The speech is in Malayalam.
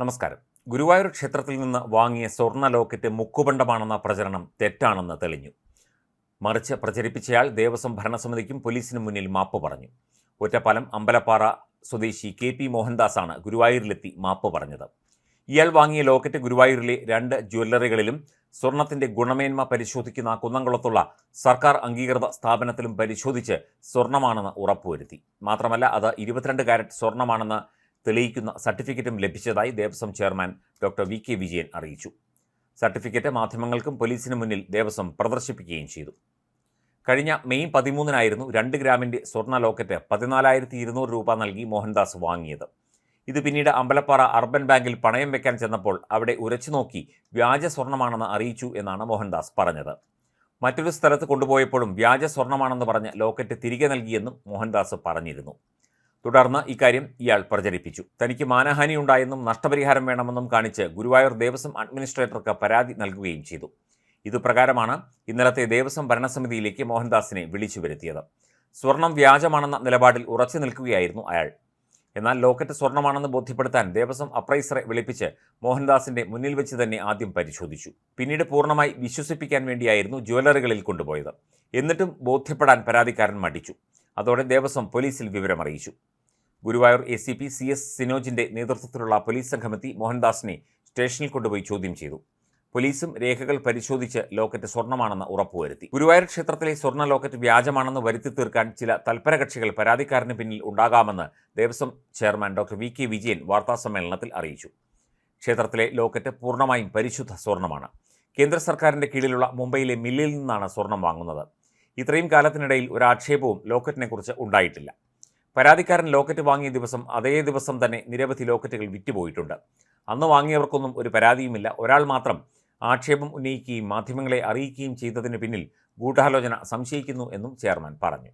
നമസ്കാരം. ഗുരുവായൂർ ക്ഷേത്രത്തിൽ നിന്ന് വാങ്ങിയ സ്വർണ്ണ ലോക്കറ്റ് മുക്കുബണ്ഡമാണെന്ന പ്രചരണം തെറ്റാണെന്ന് തെളിഞ്ഞു. മറിച്ച് പ്രചരിപ്പിച്ചയാൾ ദേവസ്വം ഭരണസമിതിക്കും പോലീസിനും മുന്നിൽ മാപ്പ് പറഞ്ഞു. ഒറ്റപ്പാലം അമ്പലപ്പാറ സ്വദേശി KP മോഹൻദാസാണ് ഗുരുവായൂരിലെത്തി മാപ്പ് പറഞ്ഞത്. ഇയാൾ വാങ്ങിയ ലോക്കറ്റ് ഗുരുവായൂരിലെ 2 ജ്വല്ലറികളിലും സ്വർണത്തിന്റെ ഗുണമേന്മ പരിശോധിക്കുന്ന കുന്നംകുളത്തുള്ള സർക്കാർ അംഗീകൃത സ്ഥാപനത്തിലും പരിശോധിച്ച് സ്വർണമാണെന്ന് ഉറപ്പുവരുത്തി. മാത്രമല്ല അത് 22 കാരറ്റ് സ്വർണമാണെന്ന് തെളിയിക്കുന്ന സർട്ടിഫിക്കറ്റും ലഭിച്ചതായി Devaswom chairman doctor VK Vijayan അറിയിച്ചു. സർട്ടിഫിക്കറ്റ് മാധ്യമങ്ങൾക്കും പോലീസിന് മുന്നിൽ ദേവസ്വം പ്രദർശിപ്പിക്കുകയും ചെയ്തു. കഴിഞ്ഞ മെയ് 13-നായിരുന്നു 2 ഗ്രാമിൻ്റെ സ്വർണ്ണ ലോക്കറ്റ് 14,200 രൂപ നൽകി മോഹൻദാസ് വാങ്ങിയത്. ഇത് പിന്നീട് അമ്പലപ്പാറ അർബൻ ബാങ്കിൽ പണയം വെക്കാൻ ചെന്നപ്പോൾ അവിടെ ഉരച്ചുനോക്കി വ്യാജ സ്വർണ്ണമാണെന്ന് അറിയിച്ചു എന്നാണ് മോഹൻദാസ് പറഞ്ഞത്. മറ്റൊരു സ്ഥലത്ത് കൊണ്ടുപോയപ്പോഴും വ്യാജ സ്വർണ്ണമാണെന്ന് പറഞ്ഞ് ലോക്കറ്റ് തിരികെ നൽകിയെന്നും മോഹൻദാസ് പറഞ്ഞിരുന്നു. തുടർന്ന് ഇക്കാര്യം ഇയാൾ പ്രചരിപ്പിച്ചു. തനിക്ക് മാനഹാനിയുണ്ടായെന്നും നഷ്ടപരിഹാരം വേണമെന്നും കാണിച്ച് ഗുരുവായൂർ ദേവസ്വം അഡ്മിനിസ്ട്രേറ്റർക്ക് പരാതി നൽകുകയും ചെയ്തു. ഇതുപ്രകാരമാണ് ഇന്നലത്തെ ദേവസ്വം ഭരണസമിതിയിലേക്ക് മോഹൻദാസിനെ വിളിച്ചു വരുത്തിയത്. സ്വർണം വ്യാജമാണെന്ന നിലപാടിൽ ഉറച്ചു നിൽക്കുകയായിരുന്നു അയാൾ. എന്നാൽ ലോക്കറ്റ് സ്വർണ്ണമാണെന്ന് ബോധ്യപ്പെടുത്താൻ ദേവസ്വം അപ്രൈസറെ വിളിപ്പിച്ച് മോഹൻദാസിന്റെ മുന്നിൽ വെച്ച് തന്നെ ആദ്യം പരിശോധിച്ചു. പിന്നീട് പൂർണ്ണമായി വിശ്വസിപ്പിക്കാൻ വേണ്ടിയായിരുന്നു ജ്വല്ലറികളിൽ കൊണ്ടുപോയത്. എന്നിട്ടും ബോധ്യപ്പെടാൻ പരാതിക്കാരൻ മടിച്ചു. അതോടെ ദേവസ്വം പോലീസിൽ വിവരമറിയിച്ചു. ഗുരുവായൂർ ACP CS സിനോജിന്റെ നേതൃത്വത്തിലുള്ള പോലീസ് സംഘമെത്തി മോഹൻദാസിനെ സ്റ്റേഷനിൽ കൊണ്ടുപോയി ചോദ്യം ചെയ്തു. പോലീസും രേഖകൾ പരിശോധിച്ച് ലോക്കറ്റ് സ്വർണ്ണമാണെന്ന് ഉറപ്പുവരുത്തി. ഗുരുവായൂർ ക്ഷേത്രത്തിലെ സ്വർണ്ണ ലോക്കറ്റ് വ്യാജമാണെന്ന് വരുത്തി തീർക്കാൻ ചില തൽപരകക്ഷികൾ പരാതിക്കാരന് പിന്നിൽ ഉണ്ടാകാമെന്ന് Devaswom chairman doctor VK Vijayan വാർത്താസമ്മേളനത്തിൽ അറിയിച്ചു. ക്ഷേത്രത്തിലെ ലോക്കറ്റ് പൂർണ്ണമായും പരിശുദ്ധ സ്വർണ്ണമാണ്. കേന്ദ്ര സർക്കാരിന്റെ കീഴിലുള്ള മുംബൈയിലെ മില്ലിൽ നിന്നാണ് സ്വർണം വാങ്ങുന്നത്. ഇത്രയും കാലത്തിനിടയിൽ ഒരാക്ഷേപവും ലോക്കറ്റിനെക്കുറിച്ച് ഉണ്ടായിട്ടില്ല. പരാതിക്കാരൻ ലോക്കറ്റ് വാങ്ങിയ ദിവസം അതേ ദിവസം തന്നെ നിരവധി ലോക്കറ്റുകൾ വിറ്റുപോയിട്ടുണ്ട്. അന്ന് വാങ്ങിയവർക്കൊന്നും ഒരു പരാതിയുമില്ല. ഒരാൾ മാത്രം ആക്ഷേപം ഉന്നയിക്കുകയും മാധ്യമങ്ങളെ അറിയിക്കുകയും ചെയ്തതിന് പിന്നിൽ ഗൂഢാലോചന സംശയിക്കുന്നു എന്നും ചെയർമാൻ പറഞ്ഞു.